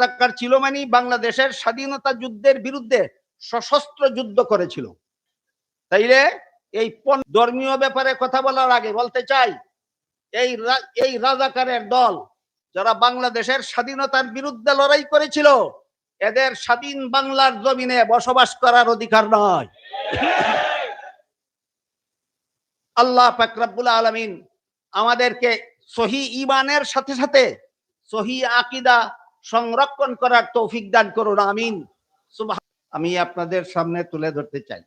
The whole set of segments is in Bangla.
রাজাকার ছিল মানে বাংলাদেশের স্বাধীনতা যুদ্ধের বিরুদ্ধে সশস্ত্র যুদ্ধ করেছিল। তাইলে এই ধর্মীয় ব্যাপারে কথা বলার আগে বলতে চাই, এই রাজাকারের দল যারা বাংলাদেশের স্বাধীনতার বিরুদ্ধে লড়াই করেছিল, এদের স্বাধীন বাংলার জমিনে বসবাস করার অধিকার নয়। আল্লাহ পাক রব্বুল আলামিন আমাদেরকে সহি ঈমানের সাথে সাথে সহি আকীদা সংরক্ষণ করার তৌফিক দান করুন, আমিন। আমি আপনাদের সামনে তুলে ধরতে চাই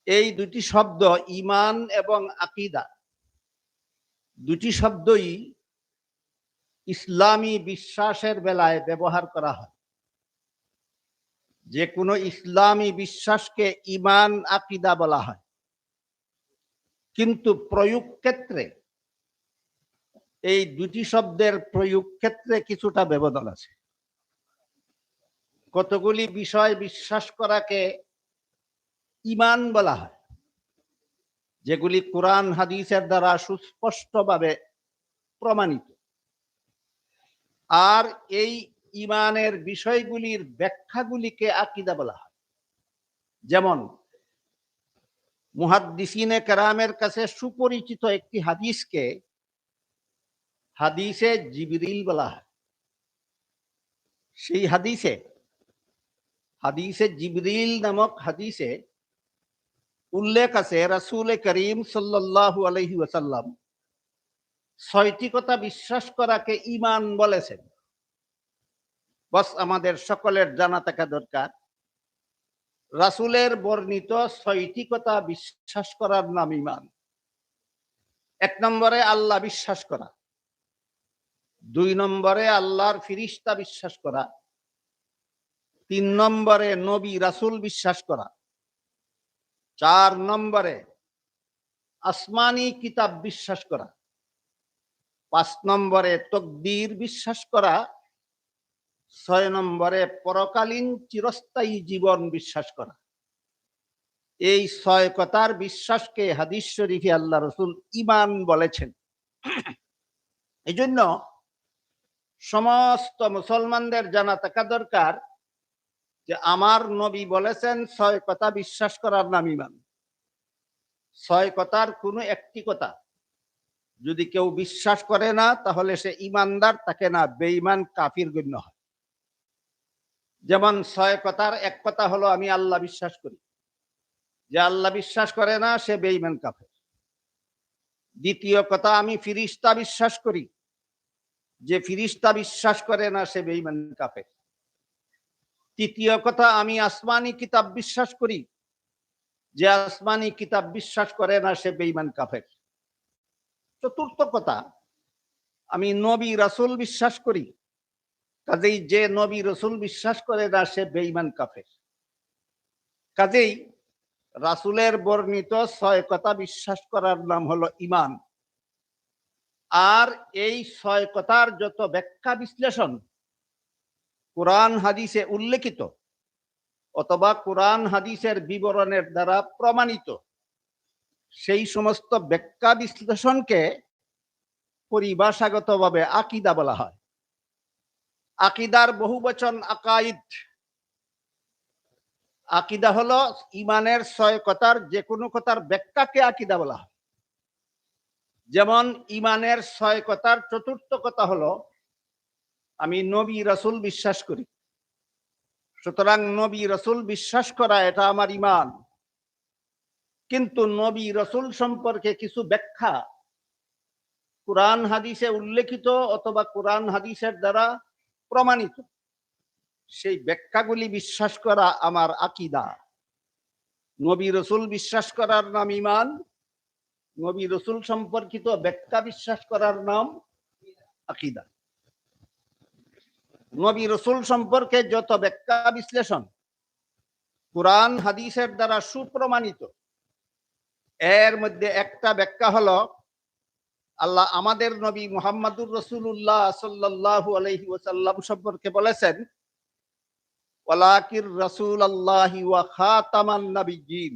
এই দুটি শব্দ, ঈমান এবং আকীদা, দুটি শব্দই ইসলামী বিশ্বাসের বেলায় ব্যবহার করা হয়। যে কোনো ইসলামী বিশ্বাসকে ঈমান আকীদা বলা হয়, কিন্তু প্রয়োগ ক্ষেত্রে এই দুটি শব্দের প্রয়োগ ক্ষেত্রে কিছুটা ব্যবধান আছে। কতগুলি বিষয় বিশ্বাস করাকে ঈমান বলা হয়, যেগুলি কোরআন হাদিসের দ্বারা সুস্পষ্টভাবে প্রমাণিত। আর এই ঈমানের বিষয়গুলির ব্যাখ্যাগুলিকে আকীদা বলা হয়। যেমন মুহাদ্দিসিনে কেরামের কাছে সুপরিচিত একটি হাদিসকে হাদিসে জিবরিল বলা হয়। সেই হাদিসে জিবরিল নামক হাদিসে উল্লেখ আছে রাসূল করিম সাল্লাল্লাহু আলাইহি ওয়াসাল্লাম ৬টি কথা বিশ্বাস করাকে ঈমান বলেছেন। বস আমাদের সকলের জানা থাকা দরকার, রাসূলের বর্ণিত ৬টি কথা বিশ্বাস করার নাম ঈমান। ১ নম্বরে আল্লাহ বিশ্বাস করা, ২ নম্বরে আল্লাহর ফিরিস্তা বিশ্বাস করা, ৩ নম্বরে নবী রাসূল বিশ্বাস করা, ৪ নম্বরে আসমানি কিতাব বিশ্বাস করা, ৫ নম্বরে তাকদীর বিশ্বাস করা, ৬ নম্বরে পরকালীন চিরস্থায়ী জীবন বিশ্বাস করা। এই ৬ কথার বিশ্বাসকে হাদিস শরীফে আল্লাহ রাসূল ঈমান বলেছেন। এই জন্য সমস্ত মুসলমানদের জানা থাকা দরকার যে আমার নবী বলেছেন ৬ কথা বিশ্বাস করার নাম ঈমান। ৬ কথার কোনো একটি কথা যদি কেউ বিশ্বাস করে না, তাহলে সে ঈমানদার থাকে না, বেঈমান কাফির গণ্য হয়। যেমন ৬ কথার এক কথা হলো আমি আল্লাহ বিশ্বাস করি। যে আল্লাহ বিশ্বাস করে না সে বেঈমান কাফের। দ্বিতীয় কথা, আমি ফিরিস্তা বিশ্বাস করি। যে ফিরিস্তা বিশ্বাস করে না সে বেঈমান কাফের। তৃতীয় কথা, আমি আসমানি কিতাব বিশ্বাস করি। যে আসমানি কিতাব বিশ্বাস করে না সে বেঈমান কাফের। চতুর্থ কথা, আমি নবী রাসূল বিশ্বাস করি। কাজেই যে নবী রাসূল বিশ্বাস করে না সে বেঈমান কাফের। কাজেই রাসূলের বর্ণিত ৬ কথা বিশ্বাস করার নাম হলো ঈমান। আর এই ৬ কথার যত ব্যাখ্যা বিশ্লেষণ কোরআন হাদিসে উল্লেখিত অথবা কোরআন হাদিসের বিবরণের দ্বারা প্রমাণিত, সেই সমস্ত ব্যাখ্যা বিশ্লেষণকে পরিভাষাগতভাবে আকীদা বলা হয়। আকীদার বহুবচন আকাইদ। আকীদা হলো ঈমানের ৬ কথার যে কোনো কথার ব্যাখ্যাকে আকীদা বলা হয়। যেমন ঈমানের ৬ কথার চতুর্থ কথা হলো আমি নবী রাসূল বিশ্বাস করি। সুতরাং নবী রাসূল বিশ্বাস করা এটা আমার ঈমান। কিন্তু নবী রাসূল সম্পর্কে কিছু ব্যাখ্যা কোরআন হাদিসে উল্লেখিত অথবা কোরআন হাদিসের দ্বারা প্রমাণিত, সেই ব্যাখ্যাগুলি বিশ্বাস করা আমার আকীদা। নবী রাসূল বিশ্বাস করার নাম ঈমান, নবী রাসূল সম্পর্কিত ব্যাখ্যা বিশ্বাস করার নাম আকীদা। নবী রাসূল সম্পর্কে যত ব্যাখ্যা বিশ্লেষণ কোরআন হাদিসের দ্বারা সুপ্রমাণিত, এর মধ্যে একটা ব্যাখ্যা হলো আল্লাহ আমাদের নবী মুহাম্মদুর রাসূলুল্লাহ সাল্লাল্লাহু আলাইহি ওয়াসাল্লাম সম্পর্কে বলেছেন, ওয়ালাকির রাসূলুল্লাহি ওয়া খাতামান নাবিয়্যিন।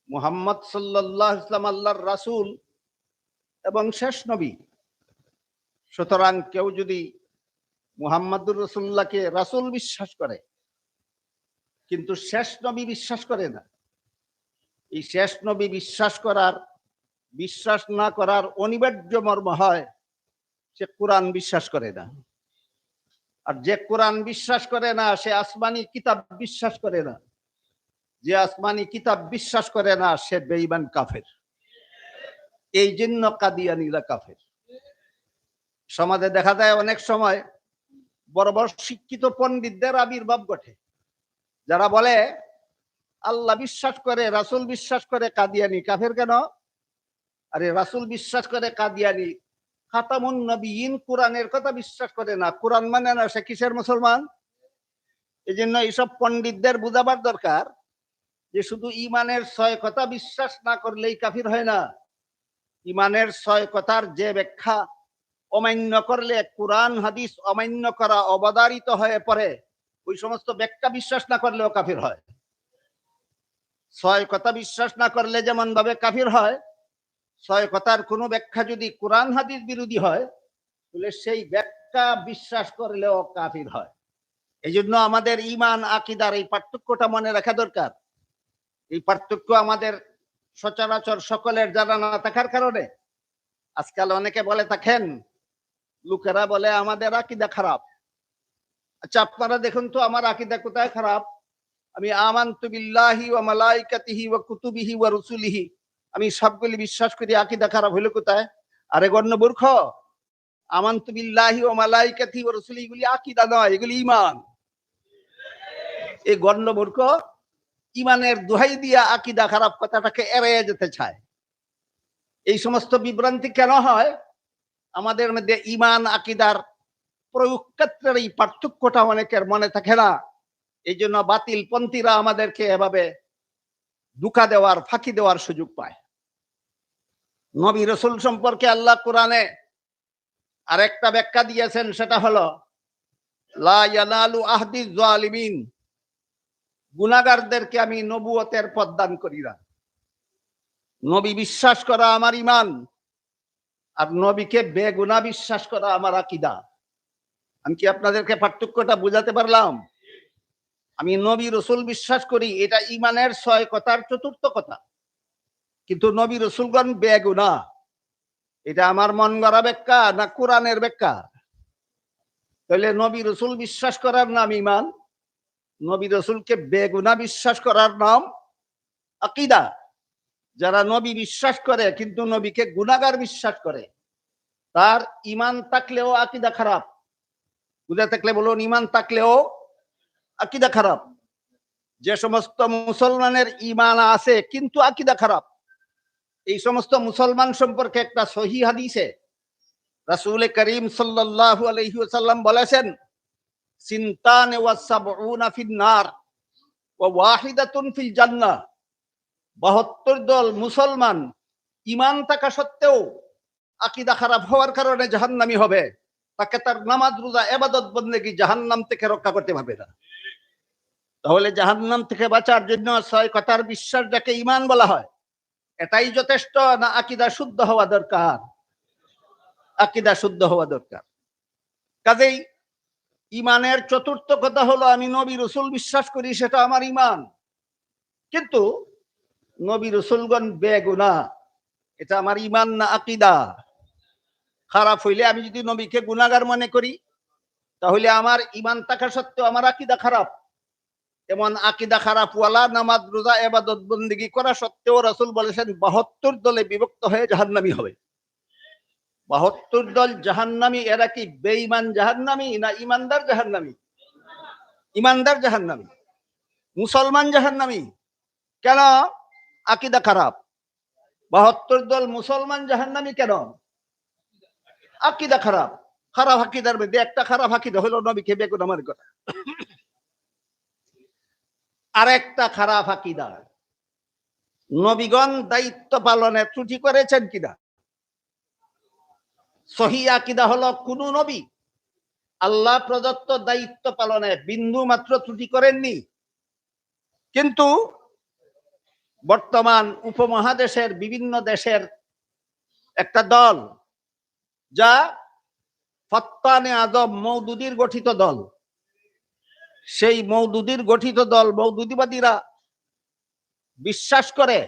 মুহাম্মদ সাল্লাল্লাহু আলাইহি ওয়াসাল্লাম আল্লাহর রাসূল এবং শেষ নবী। সুতরাং কেউ যদি মুহাম্মাদুর রাসূলুল্লাহকে রাসূল বিশ্বাস করে, কিন্তু শেষ নবী বিশ্বাস করে না। এই শেষ নবী বিশ্বাস না করার অনিবার্য মর্ম হয় সে কোরআন বিশ্বাস করে না। আর যে কোরআন বিশ্বাস করে না সে আসমানি কিতাব বিশ্বাস করে না। যে আসমানি কিতাব বিশ্বাস করে না সে বেঈমান কাফের। এই জন্য কাদিয়ানীরা কাফের। সমাজে দেখা যায় অনেক সময় বড় বড় শিক্ষিত পণ্ডিতদের আবির্ভাব ঘটে, যারা বলে আল্লাহ বিশ্বাস করে, রাসূল বিশ্বাস করে, কাদিয়ানী কাফের কেন? আরে রাসূল বিশ্বাস করে, কাদিয়ানী খাতামুন নবিয়্যিন কোরআনের কথা বিশ্বাস করে না, কোরআন মানে না, সে কিসের মুসলমান? এই জন্য এইসব পণ্ডিতদের বুঝাবার দরকার যে শুধু ইমানের 6 কথা বিশ্বাস না করলেই কাফির হয় না। ইমানের 6 কথার যে ব্যাখ্যা অমান্য করলে কোরআন হাদিস অমান্য করা অবধারিত হয়ে পড়ে, ওই সমস্ত ব্যাখ্যা বিশ্বাস না করলেও কাফির হয়। 6 কথা বিশ্বাস না করলে যেমন ভাবে কাফির হয়, 6 কথার কোনো ব্যাখ্যা যদি কোরআন হাদিস বিরোধী হয় তাহলে সেই ব্যাখ্যা বিশ্বাস করলেও কাফির হয়। এই জন্য আমাদের ইমান আকীদার এই পার্থক্যটা মনে রাখা দরকার। এই পার্থক্য আমাদের সচরাচর সকলের জানা না থাকার কারণে আজকাল অনেকে বলে থাকেন, লোকেরা বলে আমাদের আকীদা খারাপ। আচ্ছা, আপনারা দেখুন তো আমার আকীদা কোথায় খারাপ? আমি আমানতু বিল্লাহি ওয়া মালাইকাতিহি ওয়া কুতুবিহি ওয়া রুসুলিহি, আমি সবগুলি বিশ্বাস করি, আকীদা খারাপ হলো কোথায়? আরে গণ্য মূর্খ, আমানতু বিল্লাহি ওয়া মালাইকাতিহি ওয়া রুসুলিহি এগুলি আকীদা নয়, এগুলি ঈমান। এই গণ্য মূর্খ ইমানের দোহাই দিয়া আকীদা খারাপ কথাটাকে এড়িয়ে যেতে চায়। এই সমস্ত বিভ্রান্তি কেন হয়? আমাদের মধ্যে ইমান আকীদার প্রয়োগ ক্ষেত্রের এই পার্থক্যটা অনেকের মনে থাকে না। এই জন্য বাতিল পন্থীরা আমাদেরকে এভাবে ধোঁকা দেওয়ার, ফাঁকি দেওয়ার সুযোগ পায়। নবী রাসূল সম্পর্কে আল্লাহ কোরআনে আরেকটা ব্যাখ্যা দিয়েছেন, সেটা হলো লা ইয়ানালু আহদি যালিমিন, গুনাহগারদেরকে আমি নবুয়তের পদ দান করি না। নবী বিশ্বাস করা আমার ঈমান, আর নবীকে বেগুনাহ বিশ্বাস করা আমার আকীদা। আমি কি আপনাদেরকে পার্থক্যটা বুঝাতে পারলাম? আমি নবী রাসূল বিশ্বাস করি, এটা ঈমানের 6 কথার চতুর্থ কথা, কিন্তু নবী রাসূলগণ বেগুনাহ, এটা আমার মন গড়া ব্যাখ্যা না কোরআনের ব্যাখ্যা? তাহলে নবী রাসূল বিশ্বাস করার নাম ঈমান, নবী রাসূলকে বেগুনাহ বিশ্বাস করার নাম আকীদা। যারা নবী বিশ্বাস করে কিন্তু নবীকে গুনাহগার বিশ্বাস করে, তার ঈমান থাকলেও আকীদা খারাপ। বুঝা থাকলে বলুন, ঈমান থাকলেও আকীদা খারাপ। যে সমস্ত মুসলমানের ঈমান আছে কিন্তু আকীদা খারাপ, এই সমস্ত মুসলমান সম্পর্কে একটা সহিহ হাদিসে রাসূল করিম সাল্লাল্লাহু আলাইহি ওয়াসাল্লাম বলেছেন, সিনতানে ওয়া সাবউনা ফিন নার ওয়া ওয়াহিদাতুন ফিল জান্নাহ। 72 দল মুসলমান ঈমান থাকা সত্ত্বেও আকীদা খারাপ হওয়ার কারণে জাহান্নামী হবে, তাকে তার নামাজ রোজা ইবাদত বন্দেগী জাহান্নাম থেকে রক্ষা করতে পারবে না। তাহলে জাহান্নাম থেকে বাঁচার জন্য 6 কথার বিশ্বাস যাকে ঈমান বলা হয়, এটাই যথেষ্ট না আকীদা শুদ্ধ হওয়া দরকার? আকীদা শুদ্ধ হওয়া দরকার। কাজেই ঈমানের চতুর্থ কথা হলো আমি নবী রাসূল বিশ্বাস করি, সেটা আমার ঈমান। কিন্তু নবী রাসূলগণ বেগুনাহ, এটা আমার ঈমান না আকীদা? খারাপ হইলে আমি যদি নবীকে গুনাহগার মনে করি তাহলে আমার ঈমান থাকা সত্ত্বেও আমার আকীদা খারাপ। এমন আকীদা খারাপ ওয়ালা নামাজ রোজা ইবাদত বন্দেগী করা সত্ত্বেও রাসূল বলেছেন 72 দলে বিভক্ত হয়ে জাহান্নামী হবে। 72 দল জাহান্নামী, এরা কি বেঈমান জাহান্নামী না ঈমানদার জাহান্নামী? ঈমানদার জাহান্নামী। মুসলমান জাহান্নামী কেন? আকীদা খারাপ। 72 দল মুসলমান জাহান্নামী কেন? আকীদা খারাপ। খারাপ আকীদার মধ্যে একটা খারাপ আকীদা হলো নবীকে বেগুনাহ মনে করা। আরেকটা খারাপ আকীদা, নবীগণ দায়িত্ব পালনে ত্রুটি করেছেন কিনা। সহিহ আকীদা হলো কোন নবী আল্লাহ প্রদত্ত দায়িত্ব পালনে বিন্দু মাত্র ত্রুটি করেননি। কিন্তু বর্তমান উপমহাদেশের বিভিন্ন দেশের একটা দল যা ফত্তানে আজম মওদুদির গঠিত দল, সেই মওদুদির গঠিত দল মওদুদিবাদীরা বিশ্বাস করে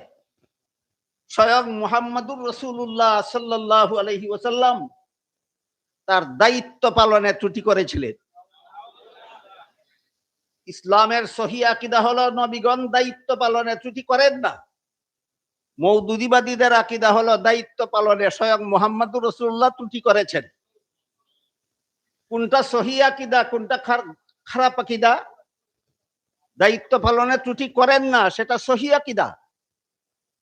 স্বয়ং মুহাম্মদুর রাসূলুল্লাহ সাল্লাল্লাহু আলাইহি ওয়াসাল্লাম তার দায়িত্ব পালনে ত্রুটি করেছিলেন। ইসলামের সহি আকীদা হলো নবীগণ দায়িত্ব পালনে ত্রুটি করেন না। মওদুদিবাদীদের আকীদা হলো দায়িত্ব পালনে স্বয়ং মুহাম্মদুর রাসূলুল্লাহ ত্রুটি করেছেন। কোনটা সহি আকীদা, কোনটা খারাপ আকীদা? দায়িত্ব পালনে ত্রুটি করেন না সেটা সহি আকীদা,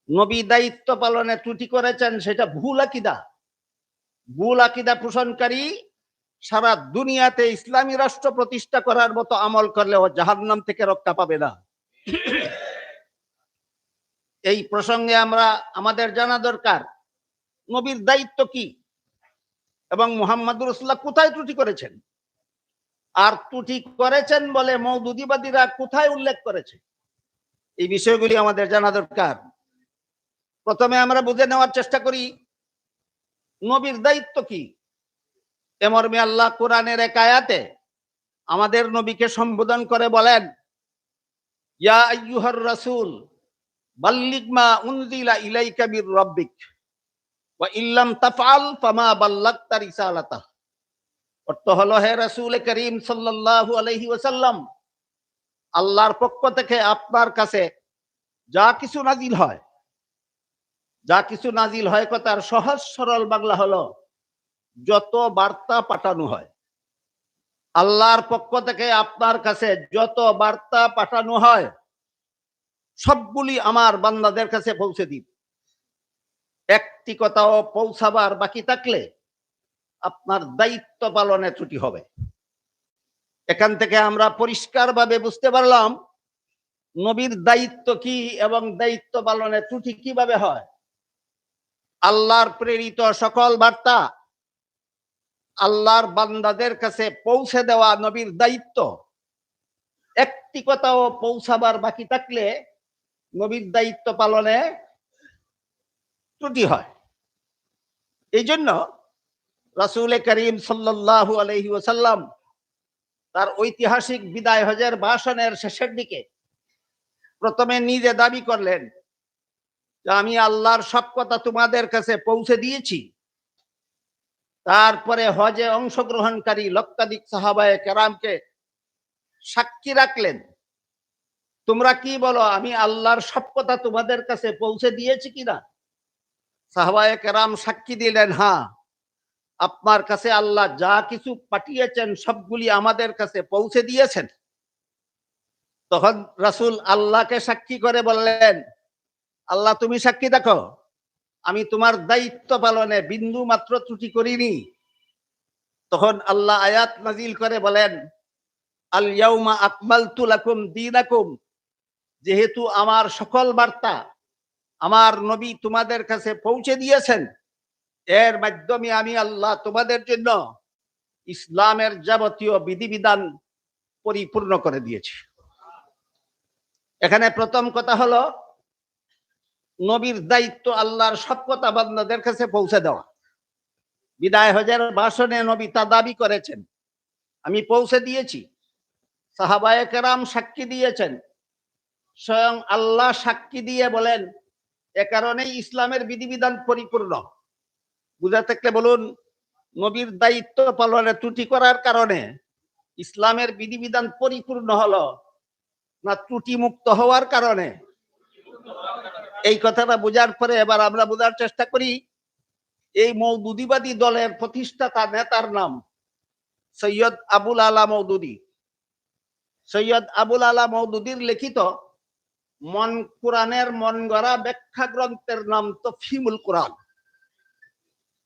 নবী দায়িত্ব পালনে ত্রুটি করেছেন সেটা ভুল আকীদা। ভুল আকীদা পোষণকারী সারা দুনিয়াতে ইসলামী রাষ্ট্র প্রতিষ্ঠা করার মতো আমল করলেও জাহান্নাম থেকে রক্ষা পাবে না। এই প্রসঙ্গে আমাদের জানা দরকার নবীর দায়িত্ব কি এবং মুহাম্মদুর রাসূলুল্লাহ কোথায় ত্রুটি করেছেন, আর ত্রুটি করেছেন বলে মওদুদিবাদীরা কোথায় উল্লেখ করেছে, এই বিষয়গুলি আমাদের জানা দরকার। প্রথমে আমরা বুঝে নেওয়ার চেষ্টা করি নবীর দায়িত্ব কি। এ মর্মে আল্লাহ কোরআনের এক আয়াতে আমাদের নবীকে সম্বোধন করে বলেন, ইয়া আইয়ুহার রাসূল বাল্লিগ মা উনজিলা ইলাইকা মির রাব্বিক ওয়া ইল্লাম তাফআল ফামা বাল্লাগতা রিসালাতাহ। অর্থ হলো, হে রাসূল করিম সাল্লাল্লাহু আলাইহি ওয়াসাল্লাম, আল্লাহর পক্ষ থেকে আপনার কাছে যা কিছু নাজিল হয় কথার সহজ সরল বাংলা হলো যত বার্তা পাঠানো হয়। আল্লাহর পক্ষ থেকে আপনার কাছে যত বার্তা পাঠানো হয় সবগুলি আমার বান্দাদের কাছে পৌঁছে দিন। একটি কথাও পৌঁছাবার বাকি থাকলে আপনার দায়িত্ব পালনে ত্রুটি হবে। এখান থেকে আমরা পরিষ্কারভাবে বুঝতে পারলাম নবীর দায়িত্ব কি এবং দায়িত্ব পালনে ত্রুটি কিভাবে হয়। আল্লাহর প্রেরিত সকল বার্তা আল্লাহর বান্দাদের কাছে পৌঁছে দেওয়া নবীর দায়িত্ব। একটি কথাও পৌঁছাবার বাকি থাকলে নবীর দায়িত্ব পালনে ত্রুটি হয়। এই জন্য রাসূল করিম সাল্লাল্লাহু আলাইহি ওয়াসাল্লাম তার ঐতিহাসিক বিদায় হজের ভাষণের শেষের দিকে প্রথমে নিজে দাবি করলেন যে আমি আল্লাহর সব কথা তোমাদের কাছে পৌঁছে দিয়েছি। তারপরে হজে অংশগ্রহণকারী লক্ষাধিক সাহাবায়ে কেরামকে সাক্ষী রাখলেন, তোমরা কি বলো, আমি আল্লাহর সব কথা তোমাদের কাছে পৌঁছে দিয়েছি কিনা? সাহাবায়ে কেরাম সাক্ষী দিলেন, হ্যাঁ, আপনার কাছে আল্লাহ যা কিছু পাঠিয়েছেন সবগুলি আমাদের কাছে পৌঁছে দিয়েছেন। তখন রাসূল আল্লাহকে সাক্ষী করে বললেন, আল্লাহ তুমি সাক্ষী দেখো, আমি তোমার দায়িত্ব পালনে বিন্দু মাত্র ত্রুটি করিনি। তখন আল্লাহ আয়াত নাজিল করে বলেন, আল ইয়াউমা আকমালতু লাকুম দীনাকুম, যেহেতু আমার সকল বার্তা আমার নবী তোমাদের কাছে পৌঁছে দিয়েছেন, এর মাধ্যমে আমি আল্লাহ তোমাদের জন্য ইসলামের যাবতীয় বিধিবিধান পরিপূর্ণ করে দিয়েছি। এখানে প্রথম কথা হলো নবীর দায়িত্ব আল্লাহর সব কথা বান্দাদের কাছে পৌঁছে দেওয়া। বিদায় হজের ভাষণে নবী তা দাবি করেছেন, আমি পৌঁছে দিয়েছি। সাহাবায়ে কেরাম সাক্ষী দিয়েছেন, স্বয়ং আল্লাহ সাক্ষী দিয়ে বলেন, এ কারণেই ইসলামের বিধিবিধান পরিপূর্ণ। বুঝা থাকলে বলুন, নবীর দায়িত্ব পালনে ত্রুটি করার কারণে ইসলামের বিধিবিধান পরিপূর্ণ হলো না ত্রুটি মুক্ত হওয়ার কারণে? এই কথাটা বোঝার পরে এবার আমরা বোঝার চেষ্টা করি এই মওদুদিবাদী দলের প্রতিষ্ঠাতা নেতার নাম সৈয়দ আবুল আলা মওদুদি। সৈয়দ আবুল আলা মওদুদির লিখিত কোরআনের মন গড়া ব্যাখ্যা গ্রন্থের নাম তফহিমুল কোরআন।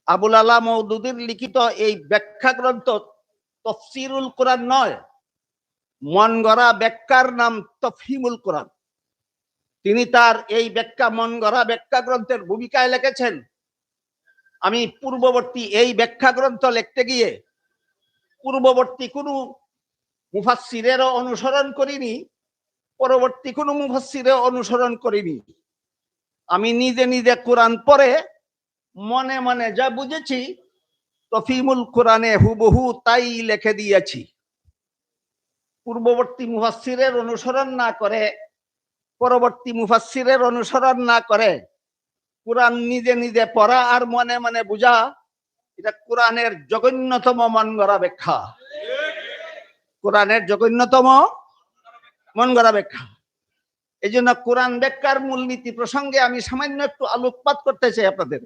আবুল আলা মওদুদির লিখিত এই ব্যাখ্যা গ্রন্থ তফসিরুল কোরআন নয়, মন গড়া ব্যাখ্যার নাম তফহিমুল কোরআন। তিনি তার এই ব্যাখ্যা মন গড়া ব্যাখ্যা গ্রন্থের ভূমিকায় লিখেছেন, আমি পূর্ববর্তী এই ব্যাখ্যা গ্রন্থ লিখতে গিয়ে পূর্ববর্তী কোনো মুফাসসিরেরও অনুসরণ করিনি, পরবর্তী কোনো মুফাসসিরের অনুসরণ করিনি। আমি নিজে নিজে কোরআন পড়ে মনে মনে যা বুঝেছি তফিমুল কোরআনে হুবহু তাই লিখে দিয়েছি। পূর্ববর্তী মুফাসসিরের অনুসরণ না করে, পরবর্তী মুফাসসিরের অনুসরণ না করে কোরআন নিজে নিজে পড়া আর মনে মনে বুঝা, এটা কোরআনের জঘন্যতম মন গড়া ব্যাখ্যা। কোরআনের জঘন্যতম মন গড়া ব্যাখ্যা। এই জন্য কোরআন ব্যাখ্যার মূলনীতি প্রসঙ্গে আমি সামান্য একটু আলোকপাত করতে চাই আপনাদের।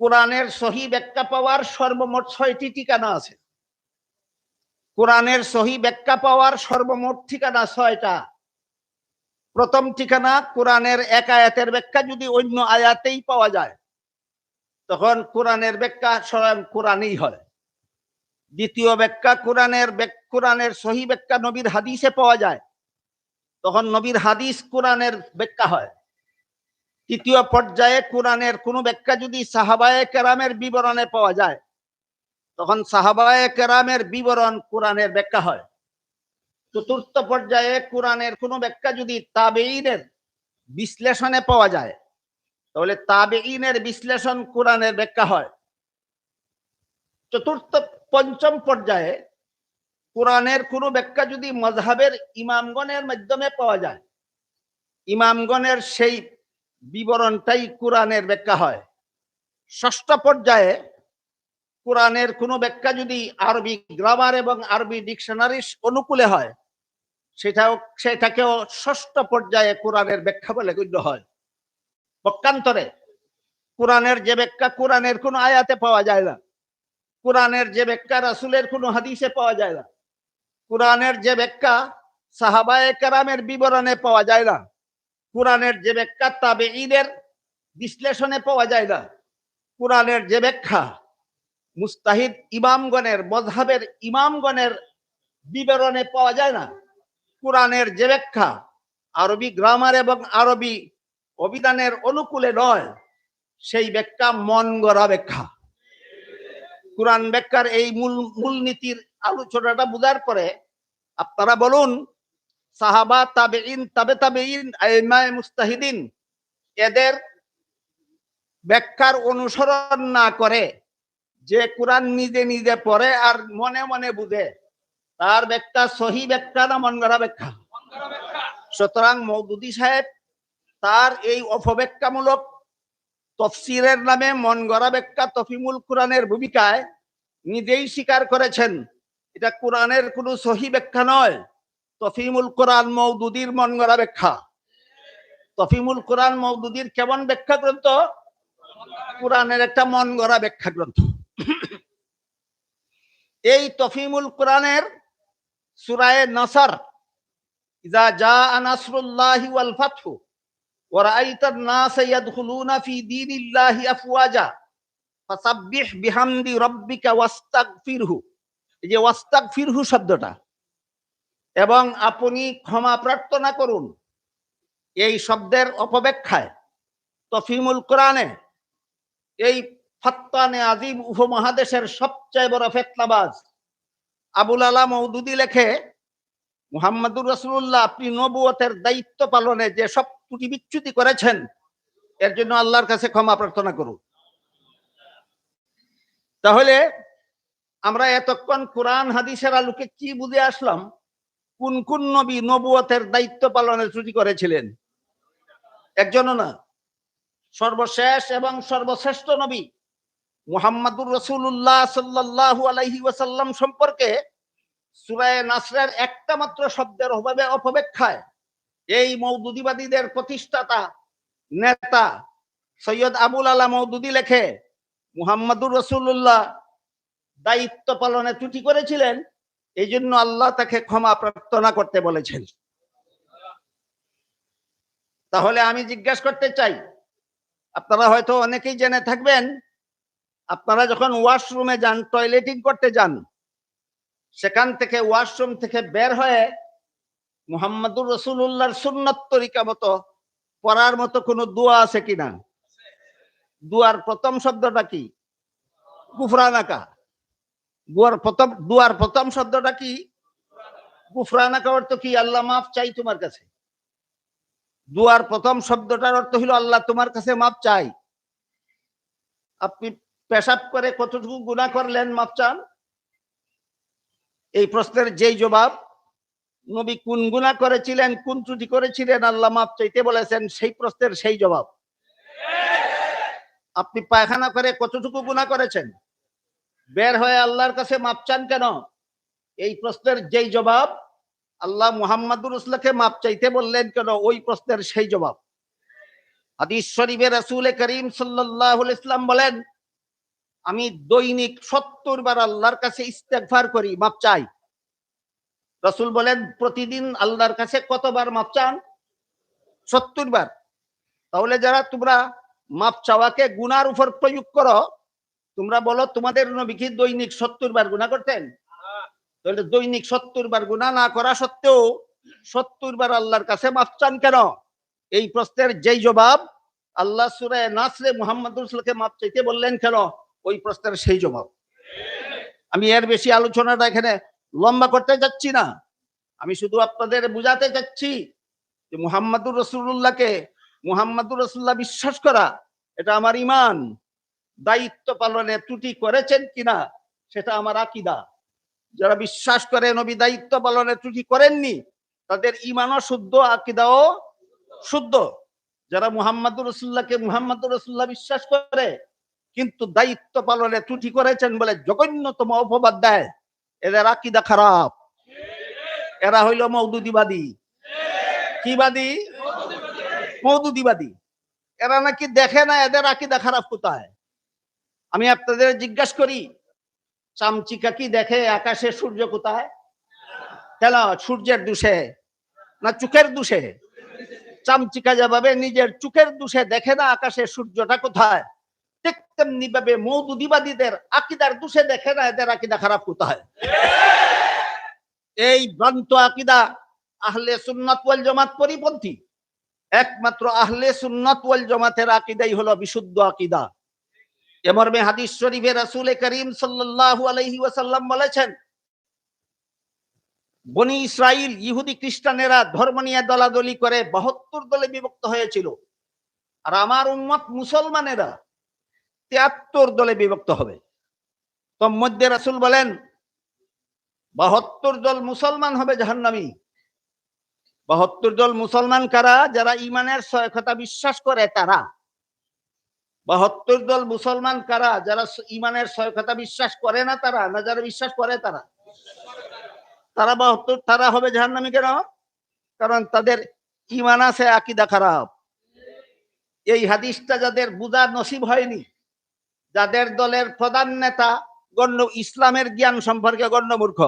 কোরআনের সহি ব্যাখ্যা পাওয়ার সর্বমোট 6টি ঠিকানা আছে। কোরআনের সহি ব্যাখ্যা পাওয়ার সর্বমোট ঠিকানা 6টা। প্রথম ঠিকানা, কোরআনের এক আয়াতের ব্যাখ্যা যদি অন্য আয়াতেই পাওয়া যায় তখন কোরআনের ব্যাখ্যা স্বয়ং কোরআনই হয়। দ্বিতীয় ব্যাখ্যা, কোরআনের সহি ব্যাখ্যা নবীর হাদিসে পাওয়া যায়, তখন নবীর হাদিস কোরআনের ব্যাখ্যা হয়। তৃতীয় পর্যায়ে কোরআনের কোনো ব্যাখ্যা যদি সাহাবায়ে কেরামের বিবরণে পাওয়া যায় তখন সাহাবায়ে কেরামের বিবরণ কোরআনের ব্যাখ্যা হয়। চতুর্থ পর্যায়ে কোরআনের কোনো ব্যাখ্যা যদি তাবেঈনের বিশ্লেষণে পাওয়া যায় তাহলে তাবেঈনের বিশ্লেষণ কোরআনের ব্যাখ্যা হয়। পঞ্চম পর্যায়ে কোরআনের কোনো ব্যাখ্যা যদি মযহাবের ইমামগণের মাধ্যমে পাওয়া যায়, ইমামগণের সেই বিবরণটাই কোরআনের ব্যাখ্যা হয়। ষষ্ঠ পর্যায়ে কোরআনের কোনো ব্যাখ্যা যদি আরবি গ্রামার এবং আরবি ডিকশনারির অনুকূলে হয় সেটাকেও ষষ্ঠ পর্যায়ে কোরআনের ব্যাখ্যা বলে গণ্য হয়। পক্ষান্তরে কোরআনের যে ব্যাখ্যা কোরআনের কোনো আয়াতে পাওয়া যায় না, কোরআনের যে ব্যাখ্যা রাসূলের কোনো হাদিসে পাওয়া যায় না, কোরআনের যে ব্যাখ্যা সাহাবায়ে কেরামের বিবরণে পাওয়া যায় না, কোরআনের যে ব্যাখ্যা তাবেঈনের বিশ্লেষণে পাওয়া যায় না, কোরআনের যে ব্যাখ্যা মুস্তাহিদ ইমামগণের মযহাবের ইমামগণের বিবরণে পাওয়া যায় না, কোরআনের যে ব্যাখ্যা আরবি গ্রামার এবং আরবি অভিধানের অনুকূলে নয়, সেই ব্যাখ্যা মন গড়া ব্যাখ্যা। কোরআন ব্যাখ্যার এই মূলনীতির আলোচনাটা বোঝার পরে আপনারা বলুন, সাহাবা, তাবেঈন, তাবেঈন, আইম্মায়ে মুস্তাহিদিন এদের ব্যাখ্যার অনুসরণ না করে যে কোরআন নিজে নিজে পড়ে আর মনে মনে বুঝে, তার ব্যাখ্যা সহি ব্যাখ্যা না মন গড়া ব্যাখ্যা? সুতরাং মওদুদী সাহেব তার এই অপব্যাখ্যামূলক তফসিরের নামে মন গড়া ব্যাখ্যা তফিমুল কোরআনের ভূমিকায় নিজেই স্বীকার করেছেন এটা কোরআনের কোনো সহি ব্যাখ্যা নয়, তফিমুল কোরআন মওদুদীর মন গড়া ব্যাখ্যা। তফিমুল কোরআন মওদুদীর কেমন ব্যাখ্যা গ্রন্থ? কোরআনের একটা মন গড়া ব্যাখ্যা গ্রন্থ। এই তফিমুল কোরআনের সূরায়ে নাসর, ইযা জাআ নাসরুল্লাহি ওয়াল ফাতহু ওয়া রাআইতান নাসা ইয়াদখুলুনা ফি দীনিল্লাহি আফওয়াজা ফাসাব্বিহ বিহামদি রাব্বিকা ওয়াস্তাগফিরহু। এই যে ওয়াস্তাগফিরহু শব্দটা এবং আপনি ক্ষমা প্রার্থনা করুন, এই শব্দের অপব্যাখ্যায় তফিমুল কোরআনে এই ফাত্তানে আজিম উপমহাদেশের সবচেয়ে বড় ফিতনাবাজ আবুল আলা মওদুদী লেখে, মুহাম্মদুর রাসূলুল্লাহ আপনি নবুয়তের দায়িত্ব পালনে যে সব ত্রুটি বিচ্যুতি করেছেন এর জন্য আল্লাহর কাছে ক্ষমা প্রার্থনা করুন। তাহলে আমরা এতক্ষণ কোরআন হাদিসের আলোকে কি বুঝে আসলাম? কোন কোন নবী নবুয়তের দায়িত্ব পালনে ত্রুটি করেছিলেন? একজনও না। সর্বশেষ এবং সর্বশ্রেষ্ঠ নবী মুহাম্মদুর রাসূলুল্লাহ সাল্লাল্লাহু আলাইহি ওয়াসাল্লাম সম্পর্কে সূরায়ে নাসরের একটা মাত্র শব্দের অপব্যাখ্যায় এই মওদুদীবাদীদের প্রতিষ্ঠাতা নেতা সৈয়দ আবুল আলা মওদুদী লেখে, মুহাম্মদুর রাসূলুল্লাহ দায়িত্ব পালনে ত্রুটি করেছিলেন, এই জন্য আল্লাহ তাকে ক্ষমা প্রার্থনা করতে বলেছেন। তাহলে আমি জিজ্ঞাসা করতে চাই, আপনারা হয়তো অনেকেই জেনে থাকবেন, আপনারা যখন ওয়াশরুমে যান, টয়লেটিং করতে যান, সেখান থেকে ওয়াশরুম থেকে বের হয়ে মুহাম্মদুর রাসূলুল্লাহর সুন্নাত তরিকা মতো পড়ার মতো কোনো দোয়া আছে কিনা? দুয়ার প্রথম শব্দটা কি? গুফরানাকা। দুয়ার প্রথম শব্দটা কি? গুফরানাকা। অর্থ কি? আল্লাহ মাফ চাই তোমার কাছে। দুয়ার প্রথম শব্দটার অর্থ হলো আল্লাহ তোমার কাছে মাফ চাই। আপনি পেশাব করে কতটুকু গুনাহ করলেন মাপ চান? এই প্রশ্নের যেই জবাব, নবী কোন গুনাহ করেছিলেন, কোন ত্রুটি করেছিলেন আল্লাহ মাপ চাইতে বলেছেন, সেই প্রশ্নের সেই জবাব। আপনি পায়খানা করে কতটুকু গুনাহ করেছেন, বের হয়ে আল্লাহর কাছে মাপ চান কেন? এই প্রশ্নের যেই জবাব, আল্লাহ মুহাম্মদুর রাসূলকে মাপ চাইতে বললেন কেন, ওই প্রশ্নের সেই জবাব। হাদিস শরীফে রাসূল করিম সাল্লাল্লাহু আলাইহি ওয়াসাল্লাম বলেন, আমি দৈনিক 70 বার আল্লাহর কাছে ইস্তেগফার করি, মাপ চাই। রাসূল বলেন, প্রতিদিন আল্লাহর কাছে কতবার মাপ চান? 70 বার। তাহলে যারা তোমরা মাপ চাওয়াকে গুনার উপর প্রয়োগ করো, তোমরা বলো তোমাদের নবী কি দৈনিক 70 বার গুনাহ করতেন? তাহলে দৈনিক 70 বার গুনাহ না করা সত্ত্বেও 70 বার আল্লাহর কাছে মাপ চান কেন? এই প্রশ্নের যেই জবাব, আল্লাহ সূরা নাসরে মুহাম্মদুর রাসূলকে মাপ চাইতে বললেন কেন, ওই প্রশ্নের সেই জবাব। আমি এর বেশি আলোচনাটা এখানে লম্বা করতে যাচ্ছি না। আমি শুধু আপনাদের বুঝাতে চাচ্ছি যে মুহাম্মদুর রাসূলুল্লাহকে মুহাম্মদুর রাসূলুল্লাহ বিশ্বাস করা, এটা আমার ঈমান। দায়িত্ব পালনে ত্রুটি করেছেন কিনা সেটা আমার আকীদা। যারা বিশ্বাস করে নবী দায়িত্ব পালনে ত্রুটি করেননি, তাদের ঈমানও শুদ্ধ, আকীদাও শুদ্ধ। যারা মুহাম্মদুর রাসূলুল্লাহকে মুহাম্মদুর রাসূলুল্লাহ বিশ্বাস করে কিন্তু দায়িত্ব পালনে ত্রুটি করেছেন বলে জঘন্যতম অপবাদ দেয়, এদের আকীদা খারাপ। এরা হইল মওদুদিবাদী। কি বাদী? মওদুদিবাদী। এরা নাকি দেখে না এদের আকীদা খারাপ কোথায়। আমি আপনাদের জিজ্ঞাসা করি, চামচিকা কি দেখে আকাশে সূর্য কোথায়? কেন, সূর্যের দোষে না চোখের দোষে? চামচিকা যেভাবে নিজের চোখের দোষে দেখে না আকাশে সূর্যটা কোথায়, ঠিক তেমনি ভাবে মওদুদিবাদীদের আকীদার দোষে দেখে না এদের আকীদা খারাপ কোথায়। এই ভ্রান্ত আকীদা আহলে সুন্নাত ওয়াল জামাত পরিপন্থী। একমাত্র আহলে সুন্নাত ওয়াল জামাতের আকীদাই হলো বিশুদ্ধ আকীদা। এ মর্মে হাদিস শরীফে রাসূল করিম সাল্লাল্লাহু আলাইহি ওয়াসাল্লাম বলেছেন, বনি ইসরাইল ইহুদি খ্রিস্টানেরা ধর্ম নিয়ে দলাদলি করে 72 দলে বিভক্ত হয়েছিল, আর আমার উম্মত মুসলমানেরা 73 দলে বিভক্ত হবে। তো মধ্যে রাসূল বলেন 72 দল মুসলমান হবে জাহান্নামী। 72 দল মুসলমান কারা? যারা ঈমানের 6 কথা বিশ্বাস করে তারা। 72 দল মুসলমান কারা? যারা ঈমানের 6 কথা বিশ্বাস করে না তারা, না যারা বিশ্বাস করে তারা? তারা 72 তারা হবে জাহান্নামী কেন? কারণ তাদের ঈমান আছে, আকীদা খারাপ। এই হাদিসটা যাদের বুঝা নসিব হয়নি, যাদের দলের প্রধান নেতা ইসলামের জ্ঞান সম্পর্কে গণ্যমূর্খ,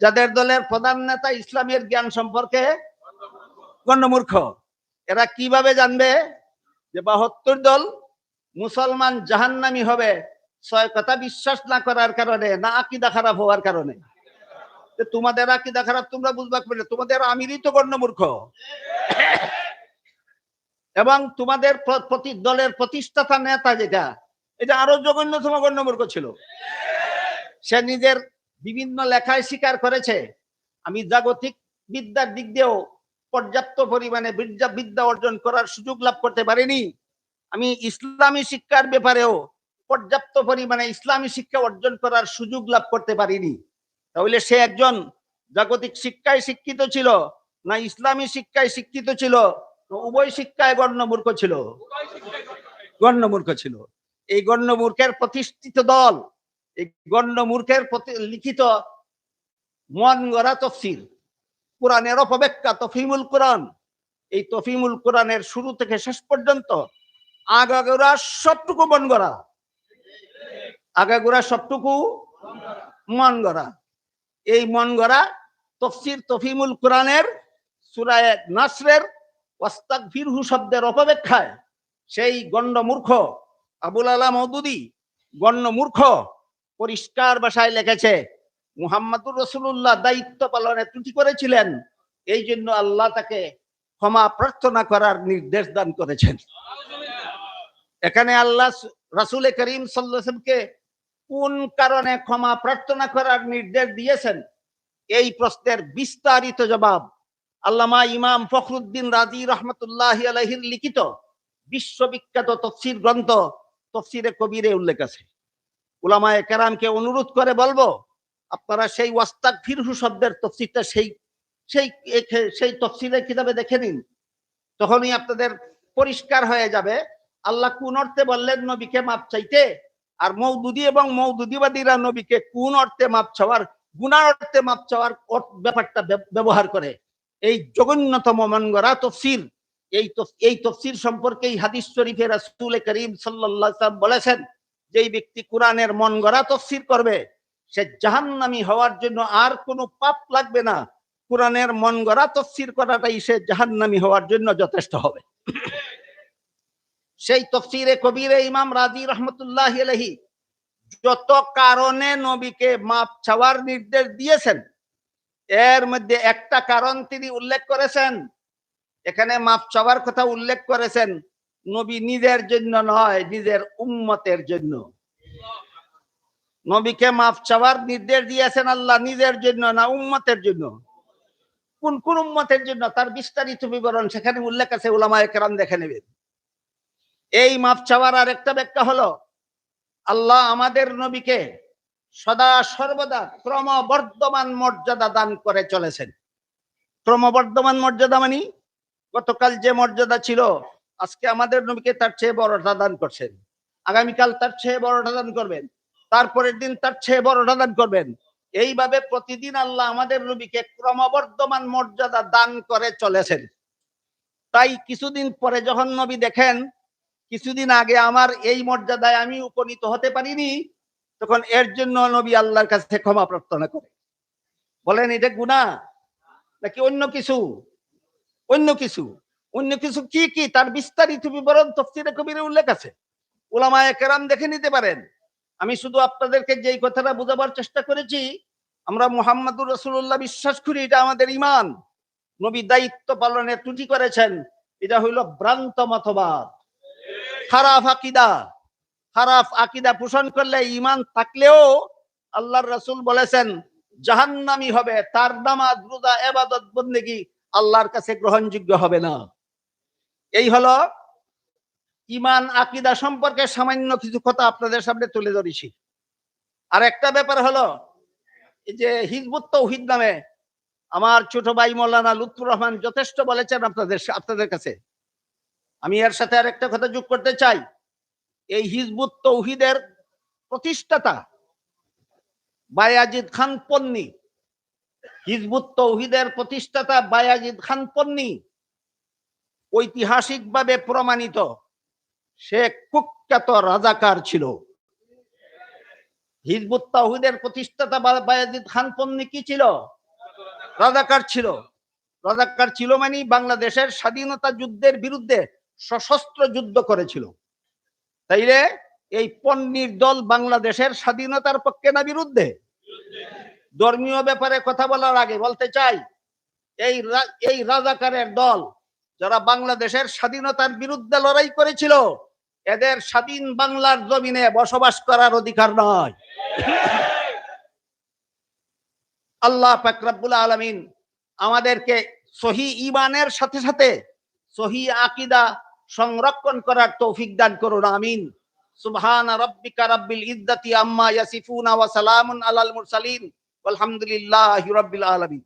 যাদের দলের প্রধান নেতা ইসলামের জ্ঞান সম্পর্কে গণ্যমূর্খ, এরা কিভাবে জানবে যে 72 দল মুসলমান জাহান্নামী হবে 6 কথা বিশ্বাস না করার কারণে, না আকীদা খারাপ হওয়ার কারণে? তোমাদের আকীদা খারাপ তোমরা বুঝবা কিভাবে? তোমাদের আমিরই তো গণ্যমূর্খ। এবং তোমাদের প্রতি দলের প্রতিষ্ঠাতা নেতা যেটা, এটা আরো জঘন্যতম গণ্যমূর্খ ছিল। সে নিজের বিভিন্ন লেখায় স্বীকার করেছে, আমি জাগতিক বিদ্যার দিক দিয়েও পর্যাপ্ত পরিমাণে বিদ্যা অর্জন করার সুযোগ লাভ করতে পারিনি, আমি ইসলামী শিক্ষার ব্যাপারেও পর্যাপ্ত পরিমাণে ইসলামী শিক্ষা অর্জন করার সুযোগ লাভ করতে পারিনি। তাহলে সে একজন জাগতিক শিক্ষায় শিক্ষিত ছিল না ইসলামী শিক্ষায় শিক্ষিত ছিল? উভয় শিক্ষায় গণ্যমূর্খ ছিল। গণ্যমূর্খ ছিল। এই গণ্যমূর্খের প্রতিষ্ঠিত দল, এই গণ্যমূর্খের লিখিত মন গড়া তফসির, কোরআনের অপব্যাখ্যা তফহিমুল কোরআন, এই তফহিমুল কোরআনের শুরু থেকে শেষ পর্যন্ত আগাগোড়া সবটুকু মন গড়া, আগাগোড়া সবটুকু মন গড়া। এই মন গড়া তফসির তফহিমুল কোরআনের সূরা নাসরের ওয়াস্তাগফিরহু শব্দের অপব্যাখ্যায় সেই গণ্যমূর্খ আবুল আলা মওদুদী গণ্যমূর্খ পরিষ্কার ভাষায় লিখেছে, মুহাম্মদুর রাসূলুল্লাহ দায়িত্ব পালনে ত্রুটি করেছিলেন, এই জন্য আল্লাহ তাকে ক্ষমা প্রার্থনা করার নির্দেশ দান করেছেন। এখানে আল্লাহ রাসূল করিম সাল্লাল্লাহু আলাইহি ওয়াসাল্লামকে কোন কারণে ক্ষমা প্রার্থনা করার নির্দেশ দিয়েছেন, এই প্রশ্নের বিস্তারিত জবাব আল্লামা ইমাম ফখরুদ্দিন রাজি রহমতুল্লাহি আলাইহির লিখিত বিশ্ববিখ্যাত তাফসীর গ্রন্থ তফসিরে কবিরে উল্লেখ আছে। উলামায়ে কেরামকে অনুরোধ করে বলবো, আপনারা সেই ওয়াস্তাগফিরহু শব্দের তফসিরটা সেই সেই সেই তফসিলের কিতাবে দেখে নিন, তখনই আপনাদের পরিষ্কার হয়ে যাবে আল্লাহ কোন অর্থে বললেন নবীকে মাপ চাইতে, আর মওদুদি এবং মওদুদিবাদীরা নবীকে কোন অর্থে মাপ চাওয়ার, গুনার অর্থে মাপ চাওয়ার ব্যাপারটা ব্যবহার করে। এই জঘন্যতম মন গড়া তফসির, এই তফসির সম্পর্কে এই হাদিস শরীফে রাসূল করিম সাল্লাল্লাহু আলাইহি ওয়াসাল্লাম বলেছেন, যেই ব্যক্তি কোরআনের মন গড়া তফসির করবে সে জাহান্নামী হওয়ার জন্য আর কোনো পাপ লাগবে না, কোরআনের মন গড়া তফসির করাটাই সে জাহান্নামী হওয়ার জন্য যথেষ্ট হবে। সেই তফসিরে কবিরে ইমাম রাজি রহমতুল্লাহি আলাইহি যত কারণে নবীকে মাপ চাওয়ার নির্দেশ দিয়েছেন, এর মধ্যে একটা কারণ তিনি উল্লেখ করেছেন। এখানে মাপ চাওয়ার কথা উল্লেখ করেছেন নবী নিজের জন্য নয়, নিজের উম্মতের জন্য। নবীকে মাপ চাওয়ার নির্দেশ দিয়েছেন আল্লাহ নিজের জন্য না, উম্মতের জন্য। কোন কোন উম্মতের জন্য তার বিস্তারিত বিবরণ সেখানে উল্লেখ আছে, উলামায়ে কেরাম দেখে নেবেন। এই মাপ চাওয়ার আর একটা ব্যাখ্যা হলো, আল্লাহ আমাদের নবীকে সদা সর্বদা ক্রমবর্ধমান মর্যাদা দান করে চলেছেন। ক্রমবর্ধমান মর্যাদা মানে গতকাল যে মর্যাদা ছিল আজকে আমাদের নবীকে তার চেয়ে বড়টা দান করছেন, আগামীকাল তার চেয়ে বড়টা দান করবেন, তারপরের দিন তার চেয়ে বড়টা দান করবেন। এইভাবে প্রতিদিন আল্লাহ আমাদের নবীকে ক্রমবর্ধমান মর্যাদা দান করে চলেছেন। তাই কিছুদিন পরে যখন নবী দেখেন কিছুদিন আগে আমার এই মর্যাদায় আমি উপনীত হতে পারিনি, তখন এর জন্য নবী আল্লাহর কাছে ক্ষমা প্রার্থনা করে। বলেন এটা গুনাহ নাকি অন্য কিছু? অন্য কিছু। অন্য কিছু কি কি তার বিস্তারিত বিবরণ তাফসীরে কবিরে উল্লেখ আছে, উলামায়ে কেরাম দেখে নিতে পারেন। আমি শুধু আপনাদেরকে যেই কথাটা বোঝাবার চেষ্টা করেছি, আমরা মুহাম্মাদুর রাসূলুল্লাহ বিশ্বাস করি, এটা আমাদের ঈমান। নবী দায়িত্ব পালনে ত্রুটি করেছেন, এটা হইল ভ্রান্ত মতবাদ, খারাপ আকীদা। খারাপ আকীদা পোষণ করলে ঈমান থাকলেও আল্লাহর রাসূল বলেছেন জাহান্নামী হবে, তার নামাজ রোজা ইবাদত বন্দেগী আল্লাহর কাছে গ্রহণযোগ্য হবে না। এই হলো ঈমান আকীদা সম্পর্কে সামান্য কিছু কথা আপনাদের সামনে তুলে ধরেছি। আর একটা ব্যাপার হলো, এই যে হিজবুত তাওহীদ নামে আমার ছোট ভাই মাওলানা লুৎফুর রহমান যথেষ্ট বলেছেন আপনাদের কাছে। আমি এর সাথে আর একটা কথা যোগ করতে চাই। এই হিজবুত তাওহীদের প্রতিষ্ঠাতা বায়াজিদ খান পন্নী, হিজবুত তাওহীদের প্রতিষ্ঠাতা বায়াজিদ খান পন্নী ঐতিহাসিকভাবে প্রমাণিত সে কুখ্যাত রাজাকার ছিল। হিজবুত তাওহীদের প্রতিষ্ঠাতা বায়াজিদ খান পন্নী কি ছিল? রাজাকার ছিল। রাজাকার ছিল মানে বাংলাদেশের স্বাধীনতা যুদ্ধের বিরুদ্ধে সশস্ত্র যুদ্ধ করেছিল। তাইলে এই পন্নীর দল বাংলাদেশের স্বাধীনতার পক্ষে না বিরুদ্ধে? ধর্মীয় ব্যাপারে কথা বলার আগে বলতে চাই, এই রাজাকারের দল যারা বাংলাদেশের স্বাধীনতার বিরুদ্ধে লড়াই করেছিল, এদের স্বাধীন বাংলার জমিনে বসবাস করার অধিকার নয়। আল্লাহ পাক রব্বুল আলামিন আমাদেরকে সহি ঈমানের সাথে সাথে সহি আকীদা সংরক্ষণ করার তৌফিক দান করুন, আমিন। সুবহানা রাব্বিকা রাব্বিল ইজ্জাতি আম্মা ইয়াসিফুনা ওয়া সালামুন আলাল মুরসালিন ওয়ালহামদুলিল্লাহি রাব্বিল আলামিন।